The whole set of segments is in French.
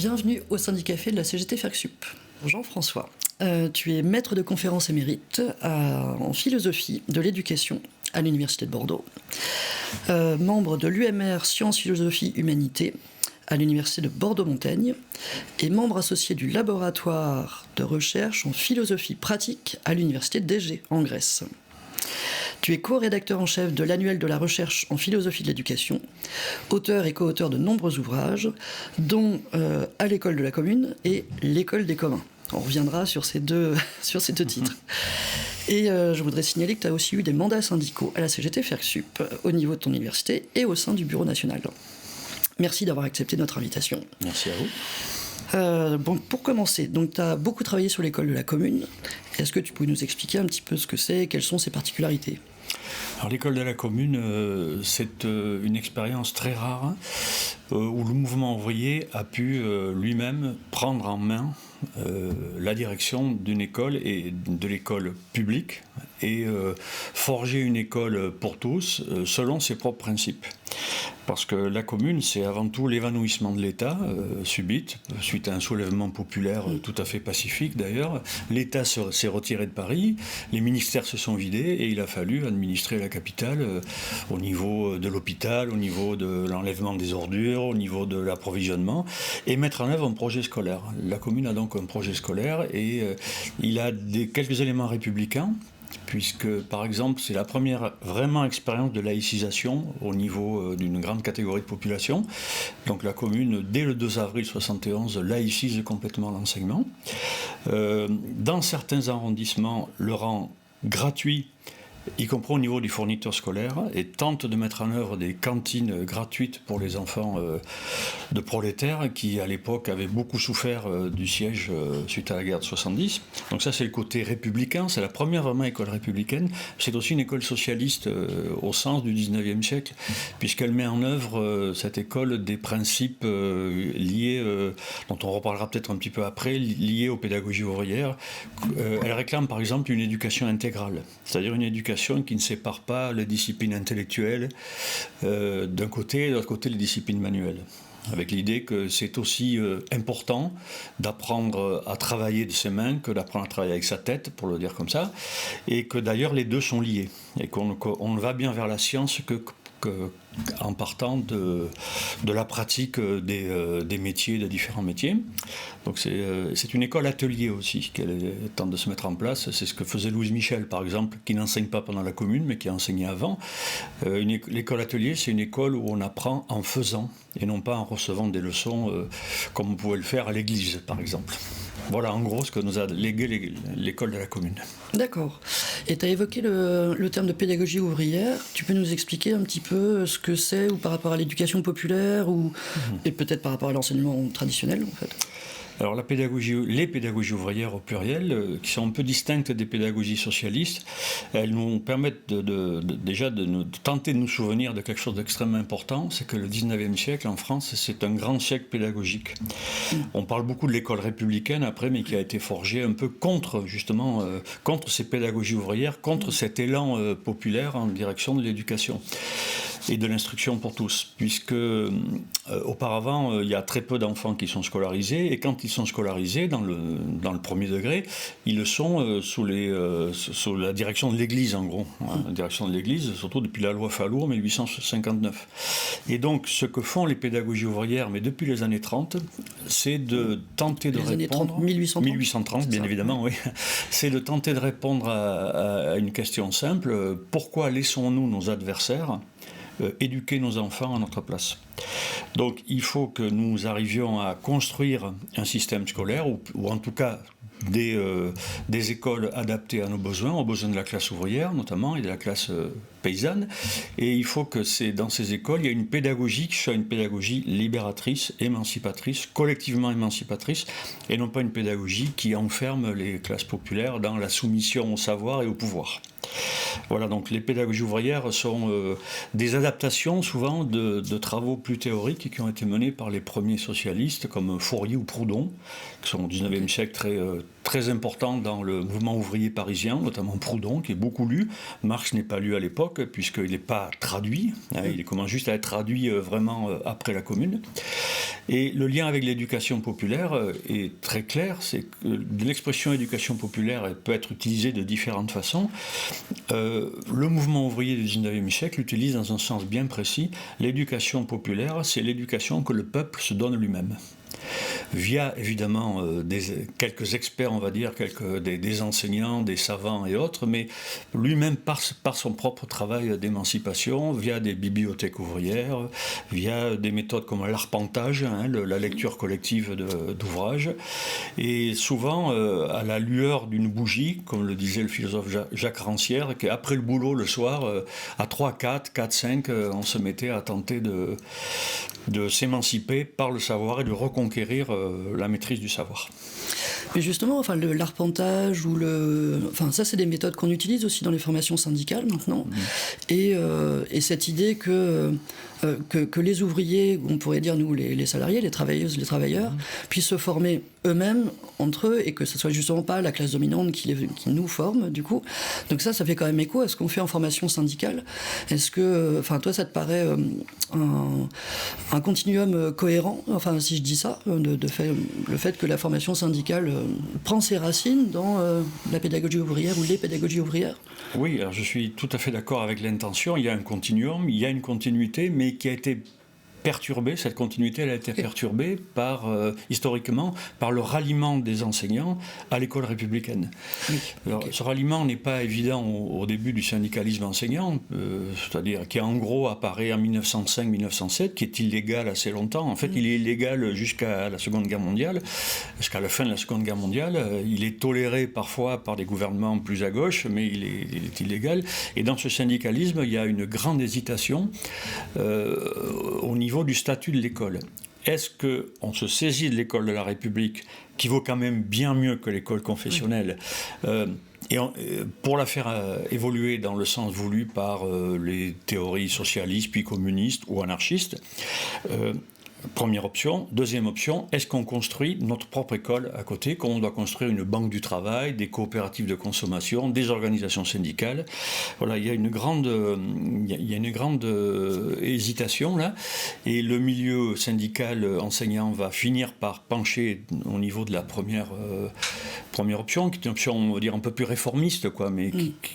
Bienvenue au syndicat café de la CGT FercSup. Jean-François, tu es maître de conférences émérite en philosophie de l'éducation à l'Université de Bordeaux, membre de l'UMR Sciences, Philosophie, Humanité à l'Université de Bordeaux-Montaigne et membre associé du laboratoire de recherche en philosophie pratique à l'Université d'Égée en Grèce. Tu es co-rédacteur en chef de l'annuel de la recherche en philosophie de l'éducation, auteur et co-auteur de nombreux ouvrages, dont À l'école de la commune et L'école des communs. On reviendra sur ces deux titres. Et je voudrais signaler que tu as aussi eu des mandats syndicaux à la CGT FercSup au niveau de ton université et au sein du bureau national. Merci d'avoir accepté notre invitation. Merci à vous. Bon, pour commencer, tu as beaucoup travaillé sur l'école de la commune. Est-ce que tu peux nous expliquer un petit peu ce que c'est et quelles sont ses particularités ? Alors l'école de la commune, c'est une expérience très rare où le mouvement ouvrier a pu lui-même prendre en main la direction d'une école et de l'école publique et forger une école pour tous selon ses propres principes. Parce que la commune, c'est avant tout l'évanouissement de l'État, subite, suite à un soulèvement populaire tout à fait pacifique d'ailleurs. L'État s'est retiré de Paris, les ministères se sont vidés et il a fallu administrer la capitale au niveau de l'hôpital, au niveau de l'enlèvement des ordures, au niveau de l'approvisionnement et mettre en œuvre un projet scolaire. La commune a donc un projet scolaire et il a quelques éléments républicains, puisque, par exemple, c'est la première vraiment expérience de laïcisation au niveau d'une grande catégorie de population. Donc la commune, dès le 2 avril 1971, laïcise complètement l'enseignement. Dans certains arrondissements, le rend gratuit, y compris au niveau du fourniteur scolaire, et tente de mettre en œuvre des cantines gratuites pour les enfants de prolétaires qui, à l'époque, avaient beaucoup souffert du siège suite à la guerre de 70. Donc ça, c'est le côté républicain, c'est la première vraiment école républicaine. C'est aussi une école socialiste au sens du 19e siècle, puisqu'elle met en œuvre, cette école, des principes liés, dont on reparlera peut-être un petit peu après, liés aux pédagogies ouvrières. Elle réclame, par exemple, une éducation intégrale, c'est-à-dire une éducation qui ne sépare pas les disciplines intellectuelles d'un côté et de l'autre côté les disciplines manuelles. Avec l'idée que c'est aussi important d'apprendre à travailler de ses mains que d'apprendre à travailler avec sa tête, pour le dire comme ça, et que d'ailleurs les deux sont liés, et qu'on va bien vers la science en partant de la pratique des métiers, des différents métiers. Donc c'est une école atelier aussi qu'elle tente de se mettre en place. C'est ce que faisait Louise Michel, par exemple, qui n'enseigne pas pendant la commune, mais qui a enseigné avant. L'école atelier, c'est une école où on apprend en faisant, et non pas en recevant des leçons comme on pouvait le faire à l'église, par exemple. Voilà en gros ce que nous a légué l'école de la commune. D'accord. Et tu as évoqué le terme de pédagogie ouvrière. Tu peux nous expliquer un petit peu ce que c'est, ou par rapport à l'éducation populaire, et peut-être par rapport à l'enseignement traditionnel en fait ? Alors les pédagogies ouvrières au pluriel, qui sont un peu distinctes des pédagogies socialistes, elles nous permettent déjà de tenter de nous souvenir de quelque chose d'extrêmement important, c'est que le 19e siècle en France, c'est un grand siècle pédagogique. On parle beaucoup de l'école républicaine après, mais qui a été forgée un peu contre ces pédagogies ouvrières, contre cet élan populaire en direction de l'éducation et de l'instruction pour tous, puisque auparavant, il y a très peu d'enfants qui sont scolarisés, et quand ils sont scolarisés dans le premier degré, ils le sont sous la direction de l'Église, en gros. La direction de l'Église, surtout depuis la loi Fallot en 1859. Et donc, ce que font les pédagogies ouvrières, mais depuis les années 30, c'est de tenter de répondre... 1830, bien évidemment, oui. C'est de tenter de répondre à une question simple. Pourquoi laissons-nous nos adversaires éduquer nos enfants à notre place. Donc il faut que nous arrivions à construire un système scolaire, ou en tout cas des écoles adaptées à nos besoins, aux besoins de la classe ouvrière notamment, et de la classe paysanne, et il faut que dans ces écoles, il y ait une pédagogie qui soit une pédagogie libératrice, émancipatrice, collectivement émancipatrice, et non pas une pédagogie qui enferme les classes populaires dans la soumission au savoir et au pouvoir. Voilà, donc les pédagogies ouvrières sont des adaptations souvent de travaux plus théoriques qui ont été menés par les premiers socialistes comme Fourier ou Proudhon, qui sont au XIXe siècle très importants dans le mouvement ouvrier parisien, notamment Proudhon, qui est beaucoup lu. Marx n'est pas lu à l'époque, puisqu'il n'est pas traduit. Il commence juste à être traduit vraiment après la Commune. Et le lien avec l'éducation populaire est très clair, c'est que l'expression éducation populaire elle peut être utilisée de différentes façons. Le mouvement ouvrier du XIXe siècle l'utilise dans un sens bien précis. L'éducation populaire, c'est l'éducation que le peuple se donne lui-même. Via évidemment quelques experts, on va dire, des enseignants, des savants et autres, mais lui-même par son propre travail d'émancipation, via des bibliothèques ouvrières, via des méthodes comme l'arpentage, la lecture collective d'ouvrages, et souvent à la lueur d'une bougie, comme le disait le philosophe Jacques Rancière, qu'après le boulot le soir, à 3, 4, 5, on se mettait à tenter de s'émanciper par le savoir et de reconquérir la maîtrise du savoir. Mais justement, l'arpentage ça c'est des méthodes qu'on utilise aussi dans les formations syndicales maintenant. Et cette idée que les ouvriers, on pourrait dire nous les salariés, les travailleuses, les travailleurs, puissent se former eux-mêmes entre eux et que ce soit justement pas la classe dominante qui nous forme du coup. Donc ça fait quand même écho à ce qu'on fait en formation syndicale. Est-ce que, toi, ça te paraît un continuum cohérent, si je dis ça, le fait que la formation syndicale prend ses racines dans la pédagogie ouvrière ou les pédagogies ouvrières? Oui, alors je suis tout à fait d'accord avec l'intention. Il y a un continuum, il y a une continuité, mais qui a été perturbée, cette continuité elle a été perturbée historiquement par le ralliement des enseignants à l'école républicaine. Alors, ce ralliement n'est pas évident au début du syndicalisme enseignant, c'est-à-dire qui en gros apparaît en 1905-1907, qui est illégal assez longtemps. En fait, il est illégal jusqu'à la Seconde Guerre mondiale, jusqu'à la fin de la Seconde Guerre mondiale. Il est toléré parfois par des gouvernements plus à gauche, mais il est illégal. Et dans ce syndicalisme, il y a une grande hésitation au niveau du statut de l'école. Est-ce qu'on se saisit de l'école de la République, qui vaut quand même bien mieux que l'école confessionnelle, pour la faire évoluer dans le sens voulu par les théories socialistes, puis communistes ou anarchistes? Première option. Deuxième option, est-ce qu'on construit notre propre école à côté, comme on doit construire une banque du travail, des coopératives de consommation, des organisations syndicales? Voilà, il y a une grande hésitation là, et le milieu syndical enseignant va finir par pencher au niveau de la première option, qui est une option, on va dire, un peu plus réformiste, mais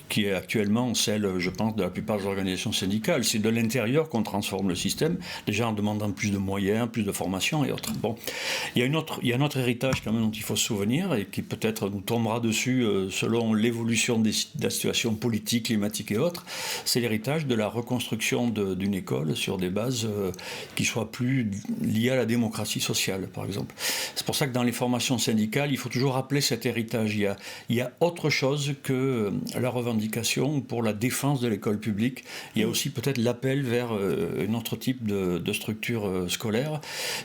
qui est actuellement celle, je pense, de la plupart des organisations syndicales. C'est de l'intérieur qu'on transforme le système, déjà en demandant plus de moyens, plus de formation et autres. Bon, il y a un autre héritage quand même dont il faut se souvenir et qui peut-être nous tombera dessus selon l'évolution de la situation politique, climatique et autres. C'est l'héritage de la reconstruction d'une école sur des bases qui soient plus liées à la démocratie sociale, par exemple. C'est pour ça que dans les formations syndicales, il faut toujours rappeler cet héritage. Il y a autre chose que la revendication pour la défense de l'école publique. Il y a aussi peut-être l'appel vers un autre type de structure scolaire.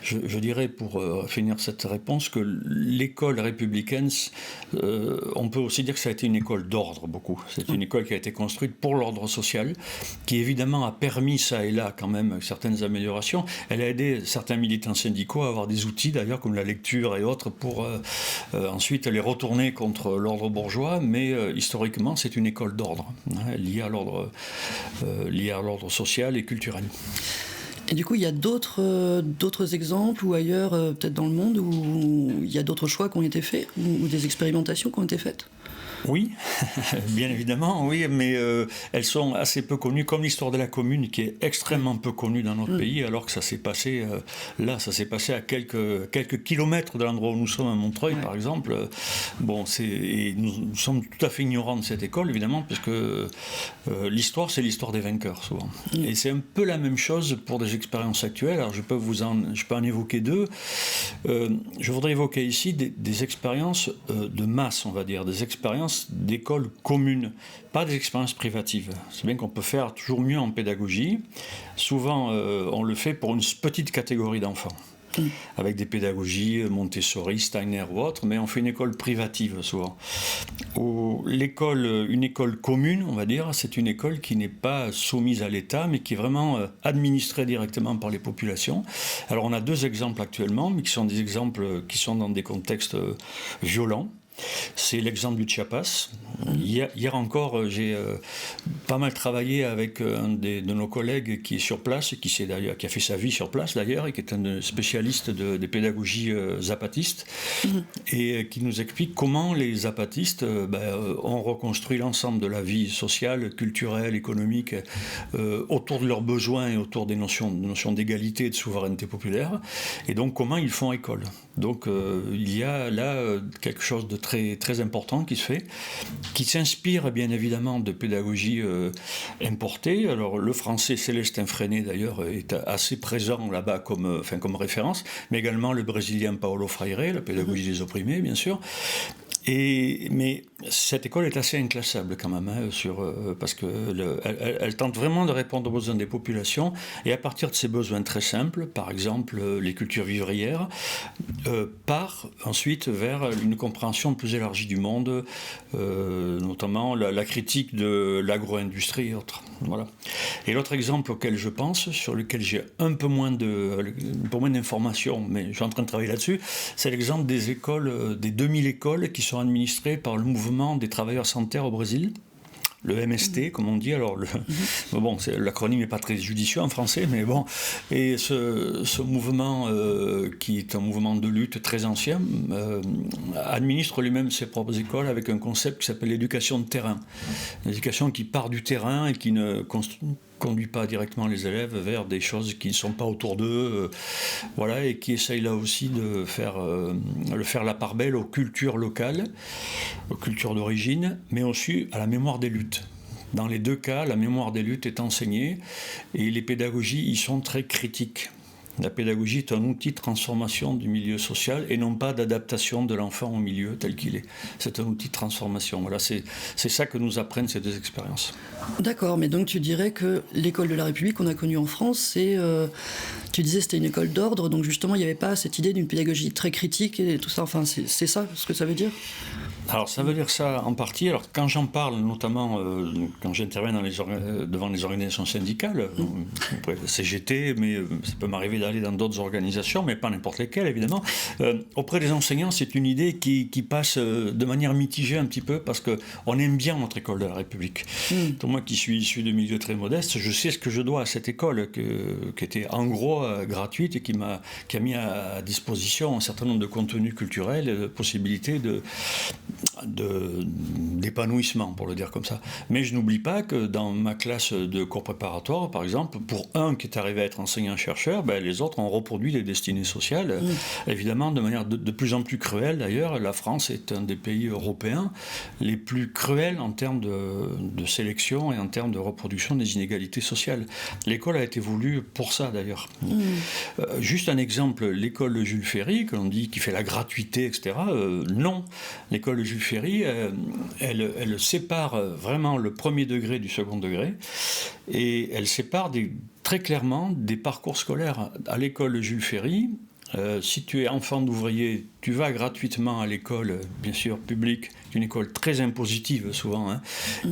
Je dirais, pour finir cette réponse, que l'école républicaine, on peut aussi dire que ça a été une école d'ordre, beaucoup. C'est une école qui a été construite pour l'ordre social, qui évidemment a permis ça et là quand même certaines améliorations. Elle a aidé certains militants syndicaux à avoir des outils, d'ailleurs, comme la lecture et autres, pour ensuite les retourner contre l'ordre bourgeois, mais historiquement, c'est une école d'ordre, liée à l'ordre social et culturel. Et du coup, il y a d'autres exemples ou ailleurs, peut-être dans le monde, où il y a d'autres choix qui ont été faits ou des expérimentations qui ont été faites? Oui, bien évidemment, oui, mais elles sont assez peu connues, comme l'histoire de la Commune, qui est extrêmement peu connue dans notre pays, alors que ça s'est passé ça s'est passé à quelques kilomètres de l'endroit où nous sommes, à Montreuil, par exemple. Et nous sommes tout à fait ignorants de cette école, évidemment, parce que l'histoire, c'est l'histoire des vainqueurs, souvent. Et c'est un peu la même chose pour des expériences actuelles. Alors, je peux en évoquer deux. Je voudrais évoquer ici des expériences de masse, on va dire, des expériences d'écoles communes, pas des expériences privatives. C'est bien qu'on peut faire toujours mieux en pédagogie. Souvent, on le fait pour une petite catégorie d'enfants. avec des pédagogies Montessori, Steiner ou autres, mais on fait une école privative souvent. Une école commune, on va dire, c'est une école qui n'est pas soumise à l'État, mais qui est vraiment administrée directement par les populations. Alors on a 2 exemples actuellement, mais qui sont des exemples qui sont dans des contextes violents. C'est l'exemple du Chiapas. Hier encore, j'ai pas mal travaillé avec un de nos collègues qui est sur place, qui a fait sa vie sur place d'ailleurs, et qui est un spécialiste des pédagogies zapatistes, et qui nous explique comment les zapatistes ont reconstruit l'ensemble de la vie sociale, culturelle, économique, autour de leurs besoins et autour des notions d'égalité et de souveraineté populaire, et donc comment ils font école. Donc il y a là quelque chose de très, très important qui se fait, qui s'inspire bien évidemment de pédagogie importée. Alors le français Célestin Freinet d'ailleurs est assez présent là-bas comme référence, mais également le brésilien Paulo Freire, la pédagogie des opprimés bien sûr. Mais cette école est assez inclassable quand même, parce qu'elle tente vraiment de répondre aux besoins des populations, et à partir de ces besoins très simples, par exemple les cultures vivrières, part ensuite vers une compréhension plus élargie du monde, notamment la critique de l'agro-industrie et autres. Voilà. Et l'autre exemple auquel je pense, sur lequel j'ai un peu moins d'informations, mais je suis en train de travailler là-dessus, c'est l'exemple des écoles, des 2000 écoles qui sont administrées par le mouvement des travailleurs sans terre au Brésil, le MST, comme on dit. Alors, l'acronyme n'est pas très judicieux en français, mais bon. Et ce mouvement, qui est un mouvement de lutte très ancien, administre lui-même ses propres écoles avec un concept qui s'appelle l'éducation de terrain. L'éducation qui part du terrain et qui ne conduit pas directement les élèves vers des choses qui ne sont pas autour d'eux, et qui essaye là aussi de faire la part belle aux cultures locales, aux cultures d'origine, mais aussi à la mémoire des luttes. Dans les 2 cas, la mémoire des luttes est enseignée et les pédagogies y sont très critiques. La pédagogie est un outil de transformation du milieu social et non pas d'adaptation de l'enfant au milieu tel qu'il est. C'est un outil de transformation. Voilà, c'est ça que nous apprennent ces 2 expériences. D'accord, mais donc tu dirais que l'école de la République qu'on a connue en France, tu disais c'était une école d'ordre, donc justement il n'y avait pas cette idée d'une pédagogie très critique et tout ça, enfin c'est ça ce que ça veut dire ? Alors ça veut dire ça en partie. Alors quand j'en parle, notamment quand j'interviens devant les organisations syndicales, CGT, mais ça peut m'arriver d'aller dans d'autres organisations, mais pas n'importe lesquelles évidemment, auprès des enseignants, c'est une idée qui passe de manière mitigée un petit peu, parce qu'on aime bien notre école de la République. Donc, moi qui suis issu de milieux très modestes, je sais ce que je dois à cette école, qui était en gros gratuite et qui a mis à disposition un certain nombre de contenus culturels et de possibilités d'épanouissement, pour le dire comme ça. Mais je n'oublie pas que dans ma classe de cours préparatoire, par exemple, pour un qui est arrivé à être enseignant-chercheur, les autres ont reproduit les destinées sociales, évidemment de manière de plus en plus cruelle d'ailleurs. La France est un des pays européens les plus cruels en termes de sélection et en termes de reproduction des inégalités sociales. L'école a été voulue pour ça d'ailleurs. Juste un exemple, l'école de Jules Ferry, que l'on dit qui fait la gratuité, etc. Non, l'école de Jules Ferry, elle sépare vraiment le premier degré du second degré, et elle sépare très clairement des parcours scolaires. À l'école de Jules Ferry, si tu es enfant d'ouvrier, tu vas gratuitement à l'école, bien sûr, publique, une école très impositive souvent,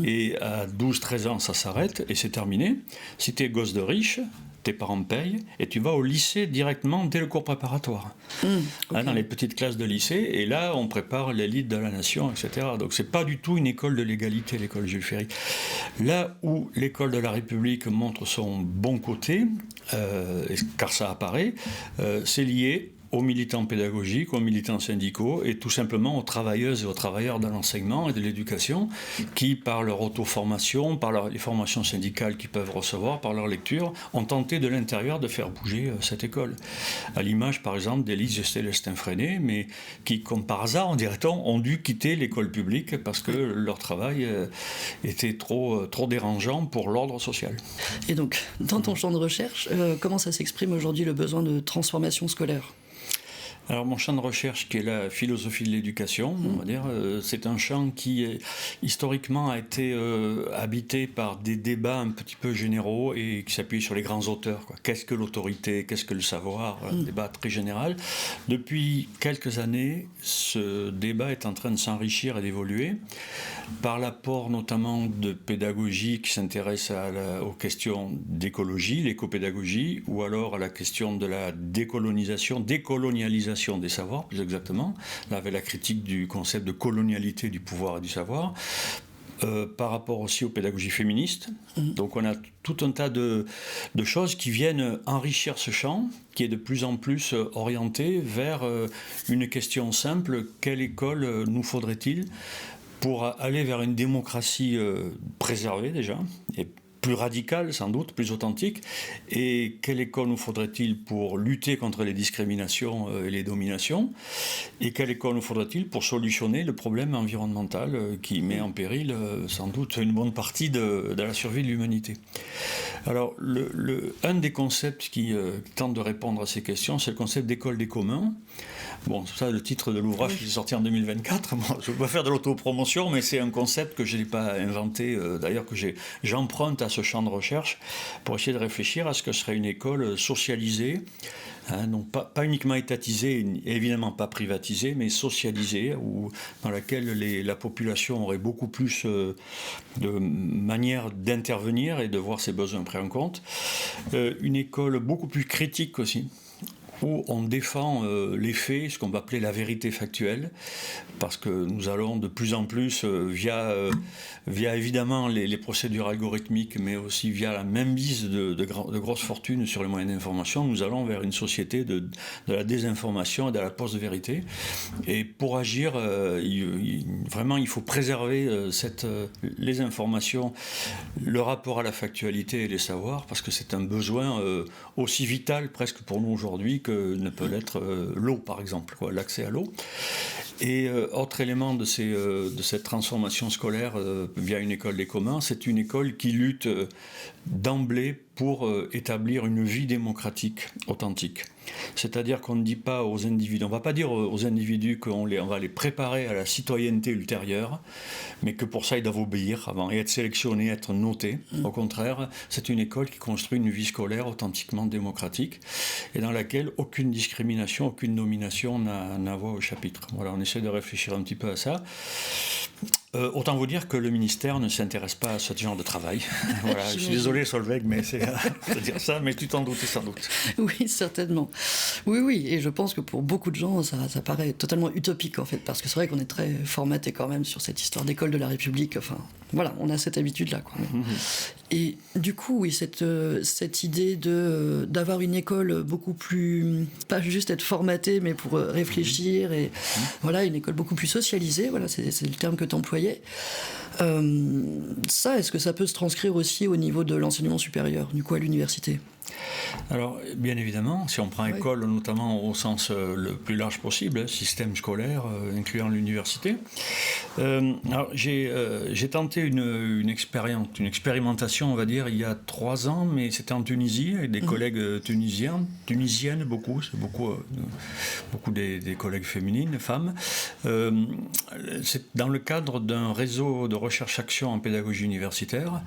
et à 12-13 ans, ça s'arrête et c'est terminé. Si tu es gosse de riche, tes parents payent, et tu vas au lycée directement dès le cours préparatoire. Okay. Dans les petites classes de lycée, et là, on prépare l'élite de la nation, etc. Donc, c'est pas du tout une école de l'égalité, l'école Jules Ferry. Là où l'école de la République montre son bon côté, car ça apparaît, c'est lié aux militants pédagogiques, aux militants syndicaux et tout simplement aux travailleuses et aux travailleurs de l'enseignement et de l'éducation qui, par leur auto-formation, par les formations syndicales qu'ils peuvent recevoir, par leur lecture, ont tenté de l'intérieur de faire bouger cette école. À l'image, par exemple, d'Élise et Célestin Freinet, mais qui, comme par hasard, on dirait-on, ont dû quitter l'école publique parce que leur travail était trop dérangeant pour l'ordre social. Et donc, dans ton champ de recherche, comment ça s'exprime aujourd'hui le besoin de transformation scolaire ? Alors mon champ de recherche, qui est la philosophie de l'éducation, on va dire, c'est un champ qui historiquement a été habité par des débats un petit peu généraux et qui s'appuie sur les grands auteurs, quoi. Qu'est-ce que l'autorité, qu'est-ce que le savoir, un débat très général. Depuis quelques années, ce débat est en train de s'enrichir et d'évoluer par l'apport notamment de pédagogie qui s'intéresse aux questions d'écologie, l'écopédagogie, ou alors à la question de la décolonialisation des savoirs, plus exactement, là avec la critique du concept de colonialité du pouvoir et du savoir, par rapport aussi aux pédagogies féministes. Donc on a tout un tas de choses qui viennent enrichir ce champ, qui est de plus en plus orienté vers une question simple: quelle école nous faudrait-il pour aller vers une démocratie préservée déjà, et plus radicale sans doute, plus authentique, et quelle école nous faudrait-il pour lutter contre les discriminations et les dominations, et quelle école nous faudrait-il pour solutionner le problème environnemental qui met en péril sans doute une bonne partie de la survie de l'humanité. Alors un des concepts qui tente de répondre à ces questions, c'est le concept d'école des communs. Bon, ça, le titre de l'ouvrage qui est sorti en 2024. Bon, je ne veux pas faire de l'autopromotion, mais c'est un concept que je n'ai pas inventé, d'ailleurs que j'emprunte à ce champ de recherche pour essayer de réfléchir à ce que serait une école socialisée, donc pas uniquement étatisée, et évidemment pas privatisée, mais socialisée, dans laquelle la population aurait beaucoup plus de manières d'intervenir et de voir ses besoins pris en compte. Une école beaucoup plus critique aussi, où on défend les faits, ce qu'on va appeler la vérité factuelle, parce que nous allons de plus en plus, via évidemment les procédures algorithmiques, mais aussi via la mainmise de grosses fortunes sur les moyens d'information, nous allons vers une société de la désinformation et de la post-vérité. Et pour agir, vraiment, il faut préserver les informations, le rapport à la factualité et les savoirs, parce que c'est un besoin aussi vital presque pour nous aujourd'hui que ne peut l'être l'eau, par exemple, l'accès à l'eau. Et autre élément de cette transformation scolaire via une école des communs, c'est une école qui lutte d'emblée pour établir une vie démocratique authentique. C'est-à-dire qu'on ne dit pas aux individus, on ne va pas dire aux individus qu'on va les préparer à la citoyenneté ultérieure, mais que pour ça ils doivent obéir avant et être sélectionnés, être notés. Au contraire, c'est une école qui construit une vie scolaire authentiquement démocratique et dans laquelle aucune discrimination, aucune nomination n'a voix au chapitre. Voilà, on essaie de réfléchir un petit peu à ça. Autant vous dire que le ministère ne s'intéresse pas à ce genre de travail. Voilà, je suis désolé Solveig, mais c'est de dire ça, mais tu t'en doutes sans doute. Oui, certainement. Oui, et je pense que pour beaucoup de gens, ça paraît totalement utopique en fait, parce que c'est vrai qu'on est très formaté quand même sur cette histoire d'école de la République, enfin, voilà, on a cette habitude-là, quoi. Et du coup, oui, cette idée d'avoir une école beaucoup plus, pas juste être formatée, mais pour réfléchir, et voilà, une école beaucoup plus socialisée, voilà, c'est le terme que tu employais. Ça, est-ce que ça peut se transcrire aussi au niveau de l'enseignement supérieur, du coup à l'université ? Alors, bien évidemment, si on prend école, notamment au sens le plus large possible, système scolaire, incluant l'université. Alors, j'ai tenté une expérimentation, on va dire, il y a 3 ans, mais c'était en Tunisie, avec des collègues tunisiennes, beaucoup des collègues féminines, femmes. C'est dans le cadre d'un réseau de recherche-action en pédagogie universitaire.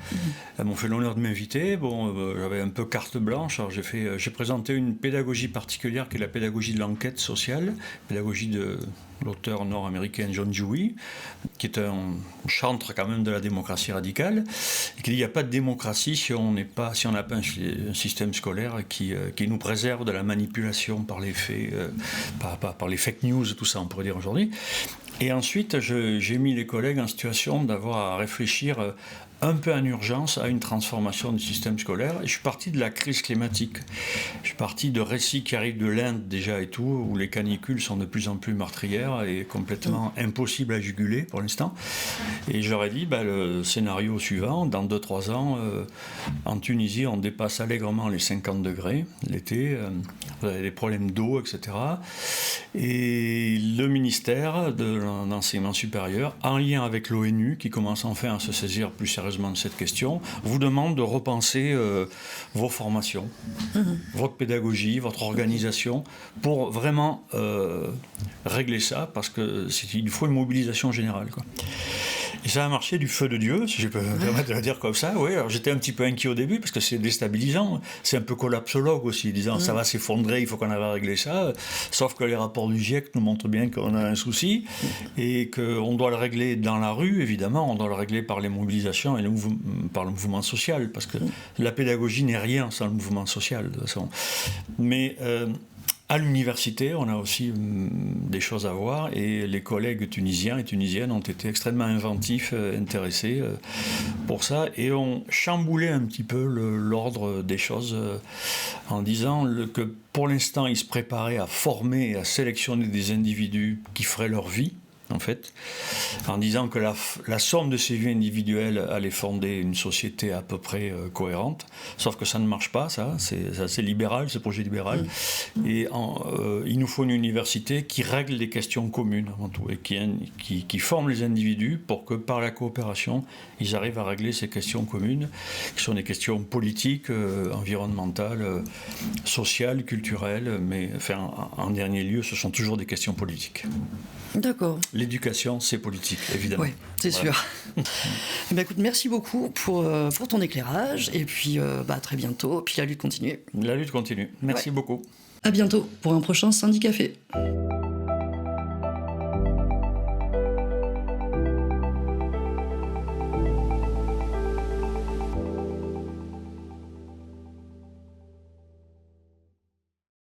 Elles m'ont fait l'honneur de m'inviter. Bon, j'avais un peu carte blanche. Alors j'ai présenté une pédagogie particulière qui est la pédagogie de l'enquête sociale, pédagogie de l'auteur nord-américain John Dewey, qui est un chantre quand même de la démocratie radicale, et qui dit qu'il n'y a pas de démocratie si on n'a pas un système scolaire qui nous préserve de la manipulation par les faits, par les fake news, tout ça on pourrait dire aujourd'hui. Et ensuite, j'ai mis les collègues en situation d'avoir à réfléchir un peu en urgence à une transformation du système scolaire. Et je suis parti de la crise climatique. Je suis parti de récits qui arrivent de l'Inde déjà et tout, où les canicules sont de plus en plus meurtrières et complètement impossibles à juguler pour l'instant. Et j'aurais dit, le scénario suivant, dans 2-3 ans, en Tunisie, on dépasse allègrement les 50 degrés l'été, vous avez des problèmes d'eau, etc. Et le ministère de l'enseignement supérieur, en lien avec l'ONU, qui commence enfin à se saisir plus sérieusement sérieusement de cette question, vous demande de repenser vos formations, votre pédagogie, votre organisation, pour vraiment régler ça, parce qu'il faut une mobilisation générale, quoi. Et ça a marché du feu de Dieu, si je peux me permettre de le dire comme ça. Oui, alors j'étais un petit peu inquiet au début, parce que c'est déstabilisant. C'est un peu collapsologue aussi, disant ça va s'effondrer, il faut qu'on arrive à régler ça. Sauf que les rapports du GIEC nous montrent bien qu'on a un souci, et qu'on doit le régler dans la rue, évidemment. On doit le régler par les mobilisations et par le mouvement social, parce que la pédagogie n'est rien sans le mouvement social, de toute façon. Mais à l'université, on a aussi des choses à voir, et les collègues tunisiens et tunisiennes ont été extrêmement inventifs, intéressés pour ça, et ont chamboulé un petit peu l'ordre des choses en disant que pour l'instant, ils se préparaient à former et à sélectionner des individus qui feraient leur vie, en fait, en disant que la somme de ces vies individuelles allait fonder une société à peu près cohérente, sauf que ça ne marche pas, c'est libéral, c'est projet libéral, et il nous faut une université qui règle les questions communes avant tout, et qui forme les individus pour que par la coopération, ils arrivent à régler ces questions communes, qui sont des questions politiques, environnementales, sociales, culturelles, mais enfin, en dernier lieu, ce sont toujours des questions politiques. D'accord. L'éducation, c'est politique, évidemment. Oui, c'est sûr. Écoute, merci beaucoup pour ton éclairage, et puis à très bientôt, puis la lutte continue. La lutte continue. Merci beaucoup. À bientôt pour un prochain Syndic Café.